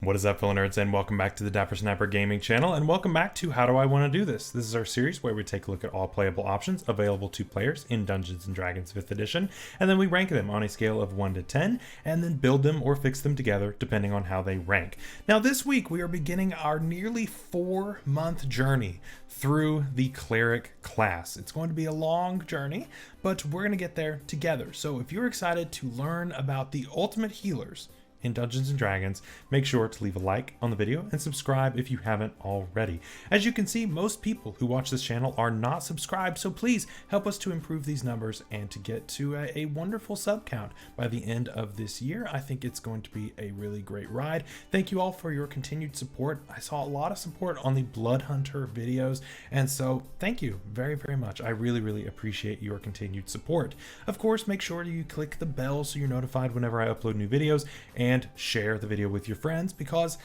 What is up, fellow nerds, and welcome back to the Dapper Snapper Gaming channel, and welcome back to How Do I Want to Do This? This is our series where we take a look at all playable options available to players in Dungeons & Dragons 5th edition, and then we rank them on a scale of 1 to 10, and then build them or fix them together depending on how they rank. Now this week we are beginning our nearly 4-month journey through the Cleric class. It's going to be a long journey, but we're going to get there together. So if you're excited to learn about the ultimate healers in Dungeons & Dragons, make sure to leave a like on the video and subscribe if you haven't already. As you can see, most people who watch this channel are not subscribed, so please help us to improve these numbers and to get to a wonderful sub count by the end of this year. I think it's going to be a really great ride. Thank you all for your continued support. I saw a lot of support on the Blood Hunter videos, and so thank you very, very much. I really appreciate your continued support. Of course, make sure you click the bell so you're notified whenever I upload new videos, and share the video with your friends, because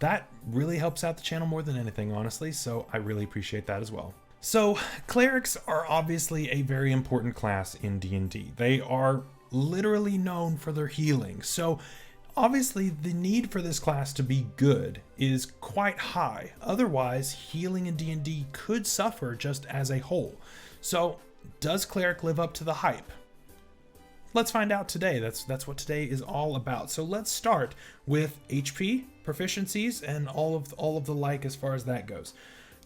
that really helps out the channel more than anything, honestly, so I really appreciate that as well. So clerics are obviously a very important class in D&D. They are literally known for their healing, so obviously the need for this class to be good is quite high. Otherwise, healing in D&D could suffer just as a whole. So does cleric live up to the hype? Let's find out today. That's what today is all about. So let's start with HP, proficiencies, and all of the like as far as that goes.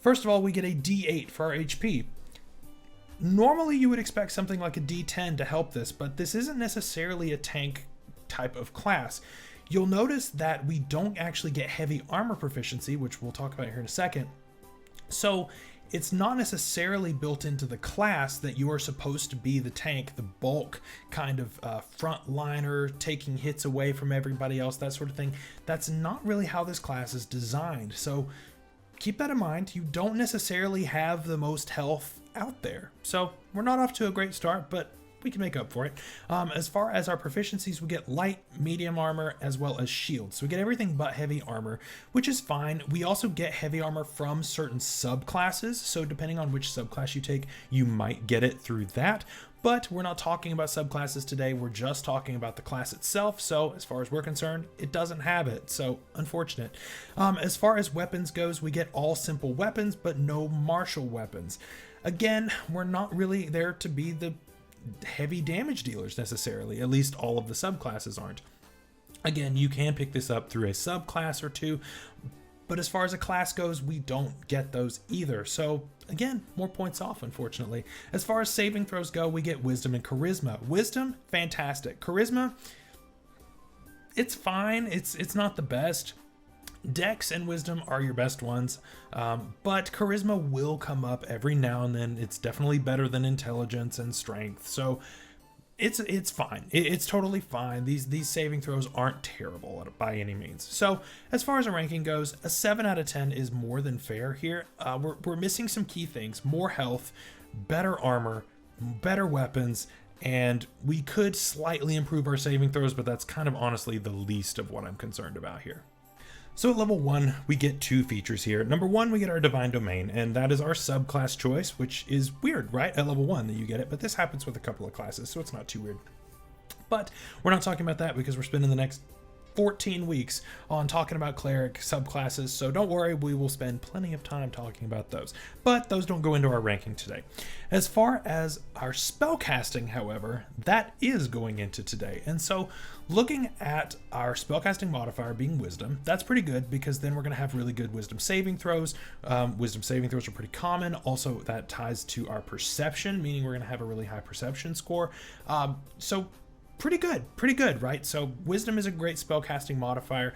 First of all, we get a D8 for our HP. Normally you would expect something like a D10 to help this, but this isn't necessarily a tank type of class. You'll notice that we don't actually get heavy armor proficiency, which we'll talk about here in a second. So it's not necessarily built into the class that you are supposed to be the tank, the bulk kind of frontliner, taking hits away from everybody else, that sort of thing. That's not really how this class is designed. So keep that in mind. You don't necessarily have the most health out there. So we're not off to a great start, but we can make up for it. As far as our proficiencies, we get light, medium armor, as well as shields. So we get everything but heavy armor, which is fine. We also get heavy armor from certain subclasses. So depending on which subclass you take, you might get it through that. But we're not talking about subclasses today. We're just talking about the class itself. So as far as we're concerned, it doesn't have it. So unfortunate. As far as weapons goes, we get all simple weapons, but no martial weapons. Again, we're not really there to be the heavy damage dealers necessarily. At least all of the subclasses aren't. Again, you can pick this up through a subclass or two, but as far as a class goes, we don't get those either. So again, more points off, unfortunately. As far as saving throws go, we get wisdom and charisma. Wisdom, fantastic. Charisma, it's fine. It's not the best. Dex and wisdom are your best ones, but charisma will come up every now and then. It's definitely better than intelligence and strength, so it's fine. It's totally fine. These saving throws aren't terrible by any means. So as far as a ranking goes, a 7 out of 10 is more than fair here. We're missing some key things: more health, better armor, better weapons, and we could slightly improve our saving throws, but that's kind of honestly the least of what I'm concerned about here. So at level 1, we get 2 features here. Number 1, we get our Divine Domain, and that is our subclass choice, which is weird, right? At level 1 that you get it, but this happens with a couple of classes, so it's not too weird. But we're not talking about that because we're spending the next 14 weeks on talking about cleric subclasses, so don't worry, we will spend plenty of time talking about those. But those don't go into our ranking today. As far as our spellcasting, however, that is going into today. And so looking at our spellcasting modifier being wisdom, that's pretty good because then we're going to have really good wisdom saving throws. Wisdom saving throws are pretty common. Also, that ties to our perception, meaning we're going to have a really high perception score. So pretty good, right? So wisdom is a great spellcasting modifier.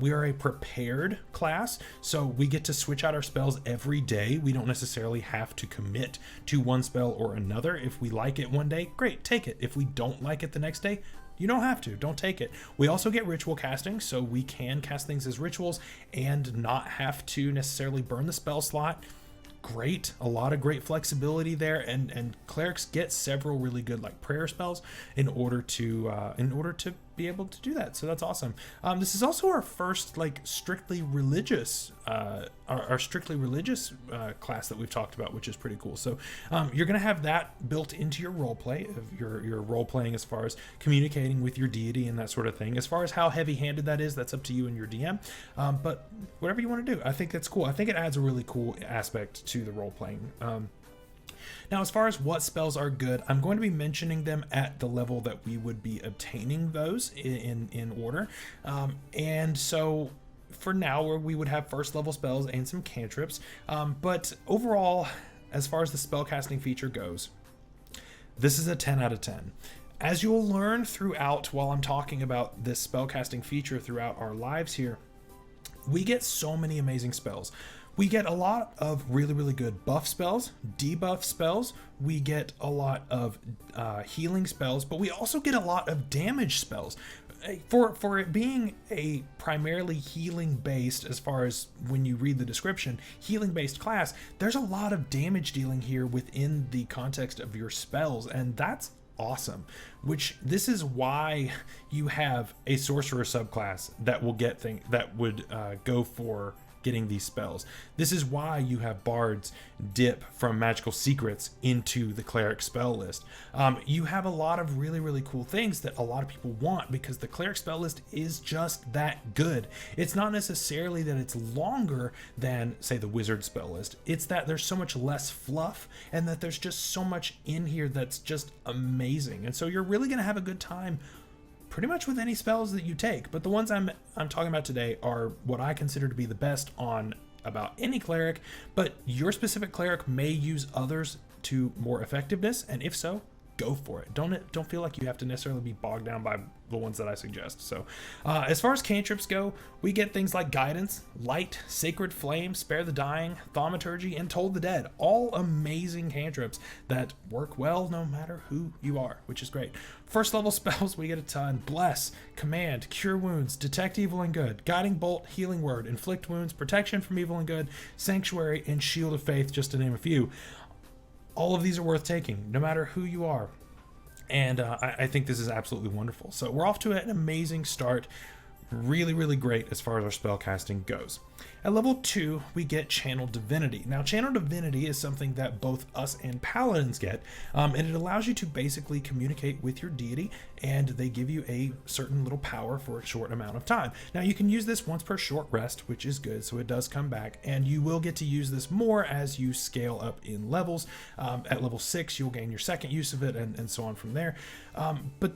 We are a prepared class, so we get to switch out our spells every day. We don't necessarily have to commit to one spell or another. If we like it one day, great, take it. If we don't like it the next day, you don't have to, don't take it. We also get ritual casting, so we can cast things as rituals and not have to necessarily burn the spell slot. Great, a lot of great flexibility there, and clerics get several really good like prayer spells in order to be able to do that. So that's awesome. This is also our first like strictly religious, our strictly religious class that we've talked about, which is pretty cool. So you're going to have that built into your role play, of your role playing as far as communicating with your deity and that sort of thing. As far as how heavy-handed that is, that's up to you and your DM. But whatever you want to do, I think that's cool. I think it adds a really cool aspect to the role playing. Now, as far as what spells are good, I'm going to be mentioning them at the level that we would be obtaining those in order. And so for now, we would have first level spells and some cantrips. But overall, as far as the spellcasting feature goes, this is a 10 out of 10. As you'll learn throughout while I'm talking about this spellcasting feature throughout our lives here, we get so many amazing spells. We get a lot of really, really good buff spells, debuff spells. We get a lot of healing spells, but we also get a lot of damage spells. For it being a primarily healing based, as far as when you read the description, healing based class, there's a lot of damage dealing here within the context of your spells, and that's awesome. Which this is why you have a sorcerer subclass that will get that would go for getting these spells. This is why you have bards dip from magical secrets into the cleric spell list. You have a lot of really, really cool things that a lot of people want because the cleric spell list is just that good. It's not necessarily that it's longer than, say, the wizard spell list. It's that there's so much less fluff and that there's just so much in here that's just amazing. And so you're really going to have a good time pretty much with any spells that you take, but the ones I'm talking about today are what I consider to be the best on about any cleric, but your specific cleric may use others to more effectiveness, and if so, go for it. Don't feel like you have to necessarily be bogged down by the ones that I suggest. So as far as cantrips go, we get things like Guidance, Light, Sacred Flame, Spare the Dying, Thaumaturgy, and Toll the Dead. All amazing cantrips that work well no matter who you are, which is great. First level spells, we get a ton. Bless, Command, Cure Wounds, Detect Evil and Good, Guiding Bolt, Healing Word, Inflict Wounds, Protection from Evil and Good, Sanctuary, and Shield of Faith, just to name a few. All of these are worth taking, no matter who you are. And I think this is absolutely wonderful. So we're off to an amazing start. Really, really great as far as our spell casting goes. At level 2, we get Channel Divinity. Now, Channel Divinity is something that both us and Paladins get, and it allows you to basically communicate with your deity, and they give you a certain little power for a short amount of time. Now, you can use this once per short rest, which is good, so it does come back, and you will get to use this more as you scale up in levels. At level 6, you'll gain your second use of it, and so on from there. But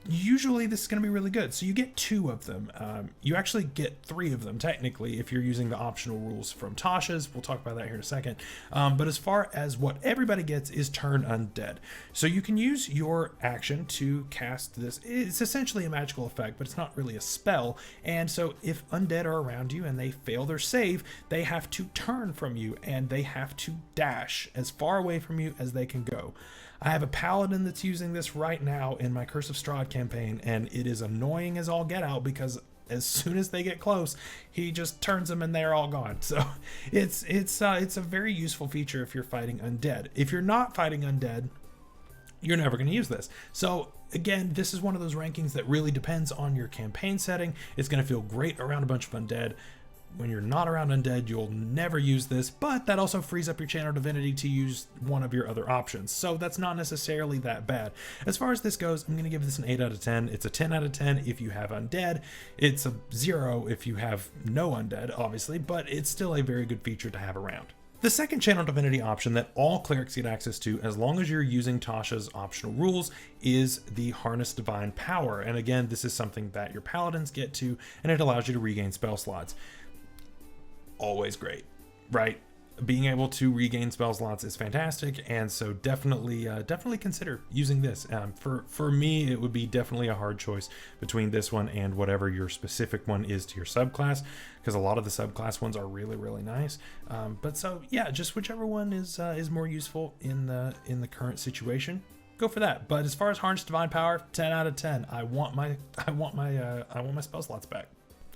usually this is going to be really good. So you get 2 of them. You actually get 3 of them technically if you're using the optional rules from Tasha's. We'll talk about that here in a second. But as far as what everybody gets is Turn Undead. So you can use your action to cast this. It's essentially a magical effect, but it's not really a spell. And so if undead are around you and they fail their save, they have to turn from you and they have to dash as far away from you as they can go. I have a paladin that's using this right now in my Curse of Strahd campaign, and it is annoying as all get out because as soon as they get close, he just turns them and they're all gone. So it's a very useful feature if you're fighting undead. If you're not fighting undead, you're never going to use this. So again, this is one of those rankings that really depends on your campaign setting. It's going to feel great around a bunch of undead. When you're not around undead, you'll never use this, but that also frees up your Channel Divinity to use one of your other options. So that's not necessarily that bad. As far as this goes, I'm going to give this an 8 out of 10. It's a 10 out of 10 if you have undead. It's a 0 if you have no undead, obviously, but it's still a very good feature to have around. The second Channel Divinity option that all clerics get access to as long as you're using Tasha's optional rules is the Harness Divine Power. And again, this is something that your paladins get to, and it allows you to regain spell slots. Always great, right? Being able to regain spell slots is fantastic, and so definitely consider using this. For me, it would be definitely a hard choice between this one and whatever your specific one is to your subclass, because a lot of the subclass ones are really, really nice. But so yeah, just whichever one is more useful in the current situation, go for that. But as far as Harness Divine Power, 10 out of 10. I want my spell slots back.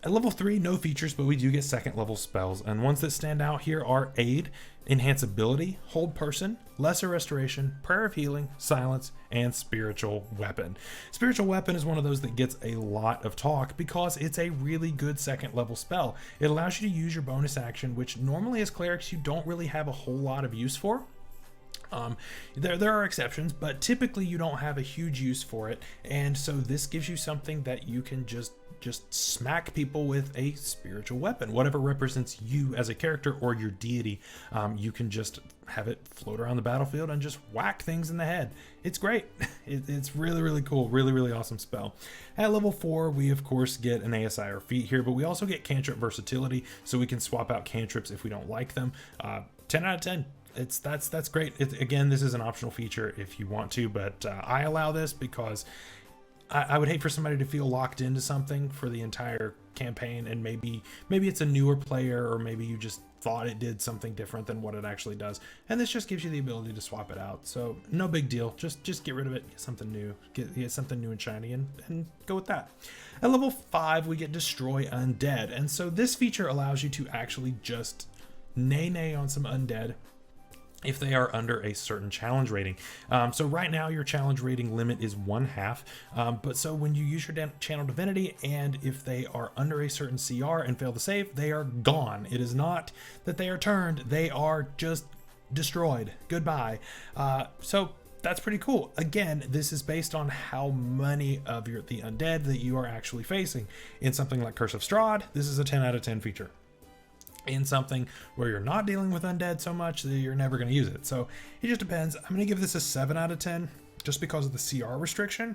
At level 3, no features, but we do get second level spells, and ones that stand out here are Aid, Enhance Ability, Hold Person, Lesser Restoration, Prayer of Healing, Silence, and Spiritual Weapon. Spiritual Weapon is one of those that gets a lot of talk because it's a really good second level spell. It allows you to use your bonus action, which normally as clerics you don't really have a whole lot of use for. There are exceptions, but typically you don't have a huge use for it, and so this gives you something that you can just smack people with a spiritual weapon, whatever represents you as a character or your deity. You can just have it float around the battlefield and just whack things in the head. It's great. It's really cool, really awesome spell. At level 4, we of course get an ASI or feat here, but we also get Cantrip Versatility, so we can swap out cantrips if we don't like them. 10 out of 10. That's great. Again, this is an optional feature if you want to, but I allow this because I would hate for somebody to feel locked into something for the entire campaign, and maybe it's a newer player, or maybe you just thought it did something different than what it actually does, and this just gives you the ability to swap it out. So no big deal. Just get rid of it, get something new, get something new and shiny, and go with that. At level 5, we get Destroy Undead, and so this feature allows you to actually just nay on some undead if they are under a certain challenge rating. So right now your challenge rating limit is 1/2, but so when you use your channel divinity, and if they are under a certain CR and fail to save, they are gone. It is not that they are turned, they are just destroyed. Goodbye. So that's pretty cool. Again, this is based on how many of the undead that you are actually facing. In something like Curse of Strahd, this is a 10 out of 10 feature. In something where you're not dealing with undead so much, that you're never going to use it. So it just depends. I'm going to give this a 7 out of 10 just because of the CR restriction,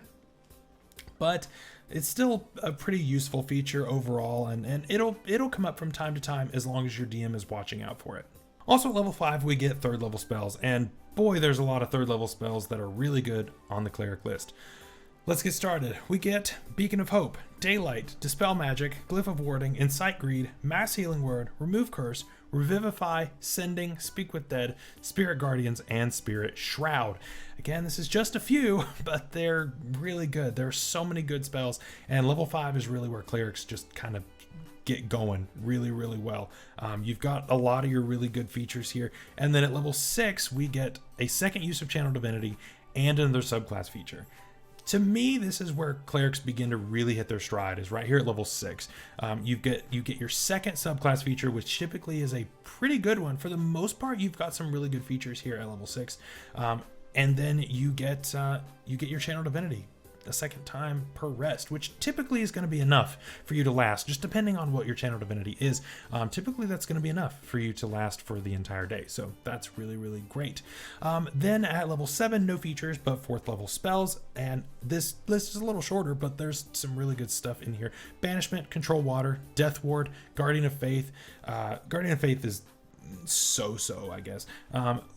but it's still a pretty useful feature overall, and it'll come up from time to time as long as your DM is watching out for it. Also at level 5, we get 3rd level spells, and boy, there's a lot of 3rd level spells that are really good on the cleric list. Let's get started. We get Beacon of Hope, Daylight, Dispel Magic, Glyph of Warding, Incite Greed, Mass Healing Word, Remove Curse, Revivify, Sending, Speak with Dead, Spirit Guardians, and Spirit Shroud. Again, this is just a few, but they're really good. There are so many good spells, and level 5 is really where clerics just kind of get going really well. You've got a lot of your really good features here, and then at level 6 we get a second use of Channel Divinity and another subclass feature. To me, this is where clerics begin to really hit their stride, is right here at level 6. You get your second subclass feature, which typically is a pretty good one. For the most part, you've got some really good features here at level 6, and then you get your Channel Divinity a second time per rest, which typically is going to be enough for you to last, just depending on what your Channel Divinity is. Typically that's going to be enough for you to last for the entire day, so that's really great. Then at level 7, no features but 4th level spells, and this list is a little shorter, but there's some really good stuff in here. Banishment, Control Water, Death Ward, Guardian of Faith. Guardian of Faith is so I guess.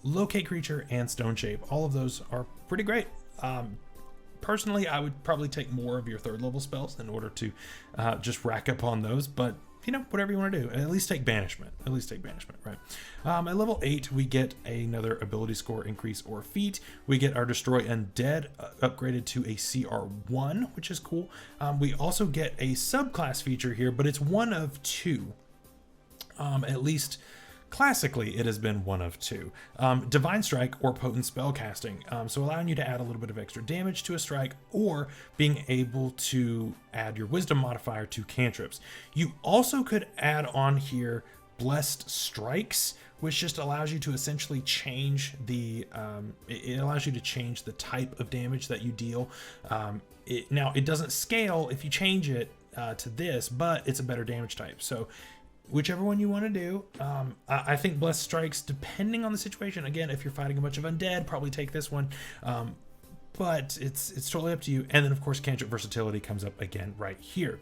Locate Creature and Stone Shape. All of those are pretty great. Personally, I would probably take more of your 3rd level spells in order to just rack up on those, but you know, whatever you want to do. At least take Banishment. Right? At level 8, we get another ability score increase or feat. We get our Destroy Undead upgraded to a CR1, which is cool. We also get a subclass feature here, but it's one of 2. At least classically, it has been one of 2. Divine Strike or Potent Spellcasting, so allowing you to add a little bit of extra damage to a strike, or being able to add your Wisdom modifier to cantrips. You also could add on here Blessed Strikes, which just allows you to essentially change the it allows you to change the type of damage that you deal. Now it doesn't scale if you change it to this, but it's a better damage type. So whichever one you want to do. I think Blessed Strikes, depending on the situation. Again, if you're fighting a bunch of undead, probably take this one. But it's totally up to you. And then, of course, Cantrip Versatility comes up again right here.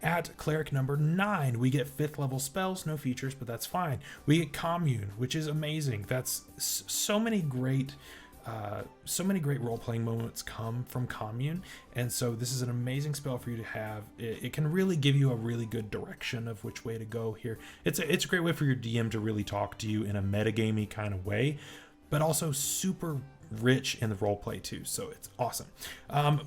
At Cleric number 9, we get 5th level spells, no features, but that's fine. We get Commune, which is amazing. That's so many great role-playing moments come from Commune, and so this is an amazing spell for you to have. It can really give you a really good direction of which way to go here. It's a great way for your DM to really talk to you in a metagamey kind of way, but also super rich in the roleplay too, so it's awesome.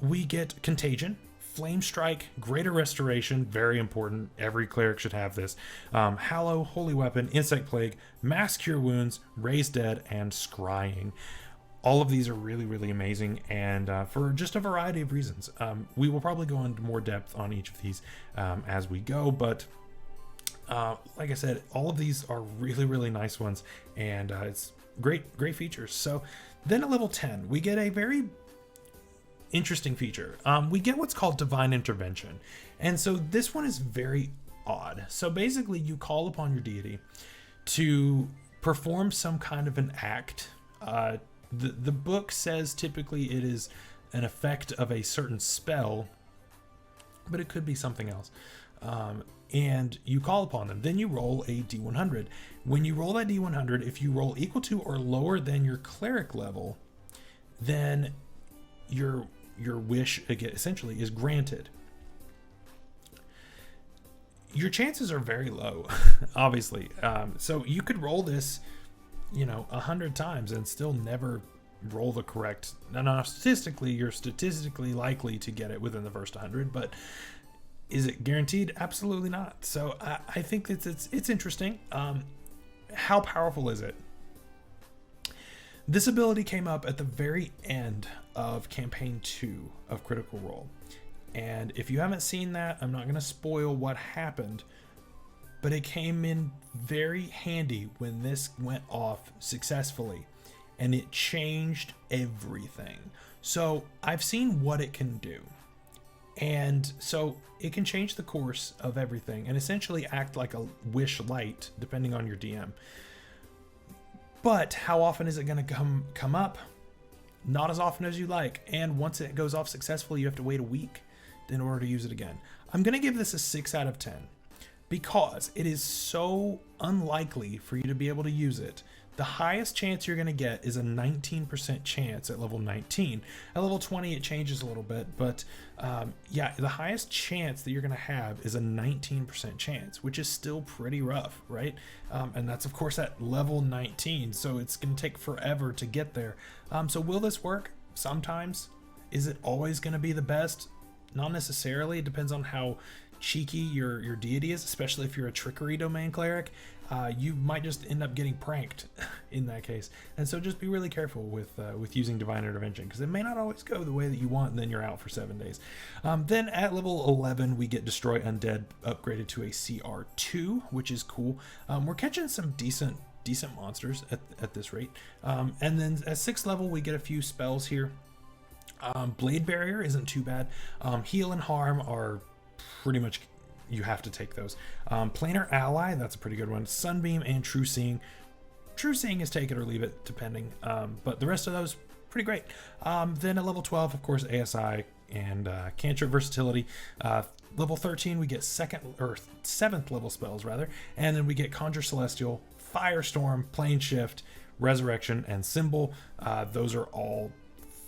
We get Contagion, Flame Strike, Greater Restoration, very important. Every cleric should have this. Hallow, Holy Weapon, Insect Plague, Mass Cure Wounds, Raise Dead, and Scrying. All of these are really, really amazing, and for just a variety of reasons. We will probably go into more depth on each of these as we go, but like I said, all of these are really, really nice ones, and it's great features. So then at level 10, we get a very interesting feature. We get what's called Divine Intervention, and so this one is very odd. So basically, you call upon your deity to perform some kind of an act. The book says typically it is an effect of a certain spell, but it could be something else. And you call upon them. Then you roll a d100. When you roll that d100, if you roll equal to or lower than your cleric level, then your wish, again, essentially is granted. Your chances are very low, obviously. So you could roll this 100 times and still never roll the correct. Now, statistically, you're statistically likely to get it within the first 100, but is it guaranteed? Absolutely not. So I think it's interesting. How powerful is it? This ability came up at the very end of campaign 2 of Critical Role, and if you haven't seen that, I'm not going to spoil what happened. But it came in very handy when this went off successfully, and it changed everything. So I've seen what it can do. And so it can change the course of everything and essentially act like a wish light, depending on your DM. But how often is it going to come up? Not as often as you like. And once it goes off successfully, you have to wait a week in order to use it again. I'm going to give this a 6 out of 10. Because it is so unlikely for you to be able to use it. The highest chance you're going to get is a 19% chance at level 19. At level 20, it changes a little bit, but yeah, the highest chance that you're going to have is a 19% chance, which is still pretty rough, right? And that's, of course, at level 19, so it's going to take forever to get there. So will this work? Sometimes. Is it always going to be the best? Not necessarily. It depends on how cheeky your deity is, especially if you're a trickery domain cleric. You might just end up getting pranked in that case, and so just be really careful with using Divine Intervention, because it may not always go the way that you want, and then you're out for 7 days. Then at level 11, we get Destroy Undead upgraded to a CR2, which is cool. We're catching some decent monsters at this rate, and then at 6th level, we get a few spells here. Blade Barrier isn't too bad. Heal and Harm are pretty much, you have to take those. Planar Ally, that's a pretty good one. Sunbeam and True Seeing. True Seeing is take it or leave it, depending. But the rest of those, pretty great. Then at level 12, of course, ASI and Cantrip Versatility. Level 13, we get 7th level spells, rather. And then we get Conjure Celestial, Firestorm, Plane Shift, Resurrection, and Symbol. Those are all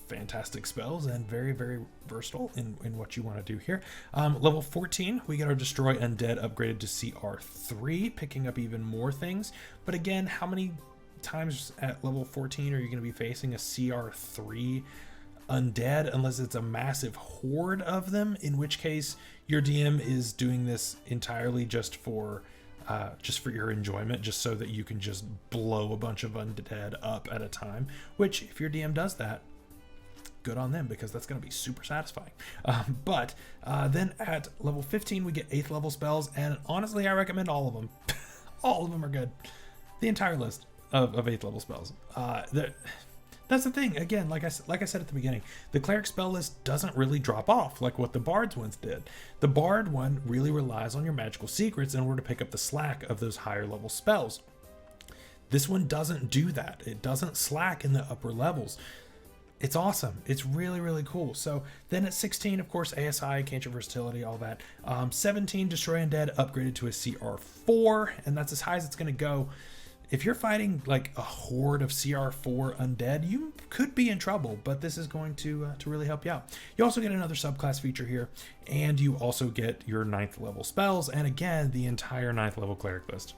fantastic spells and very, very versatile in what you want to do here. Level 14, we get our Destroy Undead upgraded to CR3, picking up even more things. But again, how many times at level 14 are you going to be facing a CR3 undead, unless it's a massive horde of them, in which case your DM is doing this entirely just for your enjoyment, just so that you can just blow a bunch of undead up at a time, which if your DM does that, good on them, because that's going to be super satisfying. But then at level 15, we get 8th level spells, and honestly, I recommend all of them. All of them are good. The entire list of 8th level spells. That's the thing. Again, like I said at the beginning, the Cleric spell list doesn't really drop off like what the Bard's ones did. The Bard one really relies on your magical secrets in order to pick up the slack of those higher level spells. This one doesn't do that. It doesn't slack in the upper levels. It's awesome. It's really, really cool. So then at 16, of course, ASI, Cantrip Versatility, all that. 17, Destroy Undead upgraded to a CR4, and that's as high as it's going to go. If you're fighting like a horde of CR4 undead, you could be in trouble, but this is going to really help you out. You also get another subclass feature here, and you also get your 9th level spells, and again, the entire 9th level cleric list.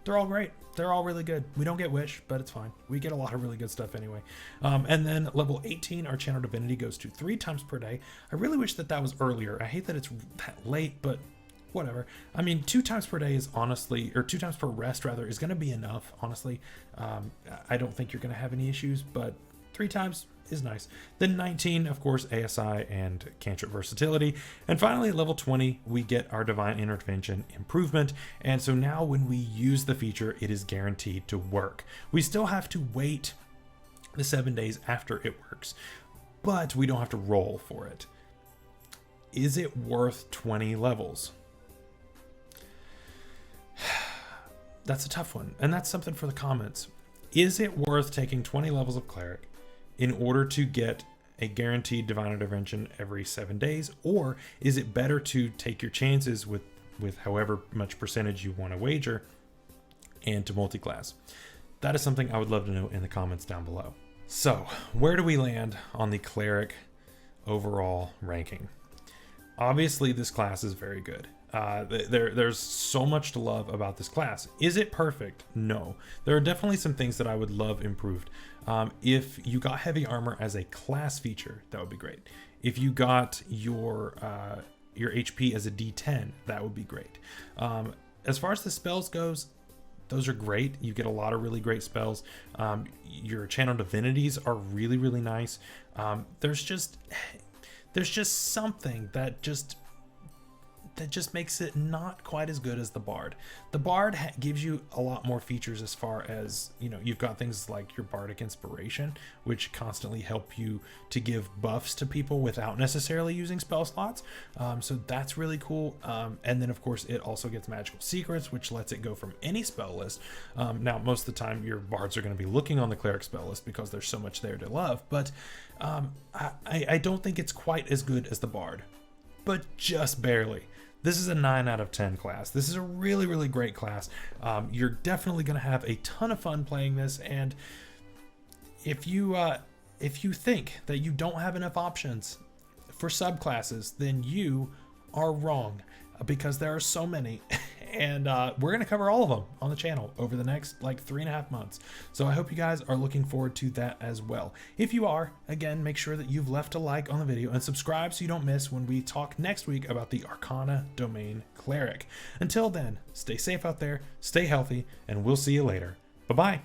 they're all great. They're all really good. We don't get Wish, but it's fine. We get a lot of really good stuff anyway. And then level 18, our Channel Divinity goes to 3 times per day. I really wish that that was earlier. I hate that it's that late, but whatever. I mean, 2 times per day is honestly, or 2 times per rest rather, is going to be enough, honestly. I don't think you're going to have any issues, but 3 times is nice. Then 19, of course, ASI and Cantrip Versatility. And finally, at level 20, we get our Divine Intervention improvement. And so now when we use the feature, it is guaranteed to work. We still have to wait the 7 days after it works, but we don't have to roll for it. Is it worth 20 levels? That's a tough one, and that's something for the comments. Is it worth taking 20 levels of Cleric in order to get a guaranteed Divine Intervention every 7 days? Or is it better to take your chances with however much percentage you want to wager and to multi-class? That is something I would love to know in the comments down below. So where do we land on the Cleric overall ranking? Obviously this class is very good. There's so much to love about this class. Is it perfect? No. There are definitely some things that I would love improved. If you got heavy armor as a class feature, that would be great. If you got your HP as a D10, that would be great. As far as the spells goes, those are great. You get a lot of really great spells. Your channel divinities are really, really nice. There's just something that just makes it not quite as good as the Bard. The Bard gives you a lot more features as far as, you know, you've got things like your Bardic Inspiration, which constantly help you to give buffs to people without necessarily using spell slots. So that's really cool. And then of course it also gets Magical Secrets, which lets it go from any spell list. Now, most of the time your Bards are going to be looking on the Cleric spell list because there's so much there to love, but I don't think it's quite as good as the Bard, but just barely. This is a 9 out of 10 class. This is a really, really great class. You're definitely going to have a ton of fun playing this. And if you think that you don't have enough options for subclasses, then you are wrong, because there are so many. And we're going to cover all of them on the channel over the next like 3.5 months. So I hope you guys are looking forward to that as well. If you are, again, make sure that you've left a like on the video and subscribe so you don't miss when we talk next week about the Arcana Domain Cleric. Until then, stay safe out there, stay healthy, and we'll see you later. Bye-bye.